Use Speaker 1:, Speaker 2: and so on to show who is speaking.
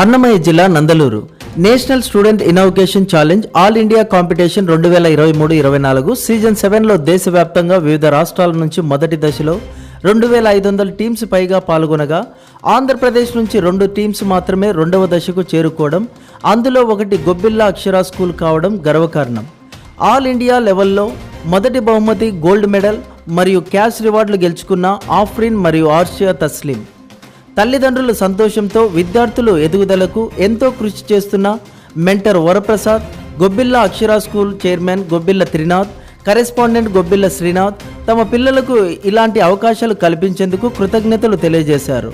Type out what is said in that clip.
Speaker 1: అన్నమయ్య జిల్లా Nandaluru national student innovation challenge all India competition 2023-24 season 7లో దేశవ్యాప్తంగా వివిధ రాష్ట్రాల నుంచి మొదటి దశలో 2500 టీమ్స్ పైగా పాల్గొనగా ఆంధ్రప్రదేశ్ నుంచి 2 టీమ్స్ మాత్రమే రెండవ దశకు చేరుకోవడం, అందులో ఒకటి గొబ్బిల్లా అక్షర స్కూల్ కావడం గర్వకారణం. ఆల్ ఇండియా లెవెల్లో మొదటి బహుమతి గోల్డ్ మెడల్ మరియు క్యాష్ రివార్డులు గెలుచుకున్న ఆఫ్రిన్ మరియు ఆర్షియా తస్లీం. తల్లిదండ్రుల సంతోషంతో విద్యార్థులు ఎదుగుదలకు ఎంతో కృషి చేస్తున్న mentor Varaprasad, Gobbilla Akshara school chairman Gobbilla Trinath, correspondent Gobbilla Srinath తమ పిల్లలకు ఇలాంటి అవకాశాలు కల్పించేందుకు కృతజ్ఞతలు తెలియజేశారు.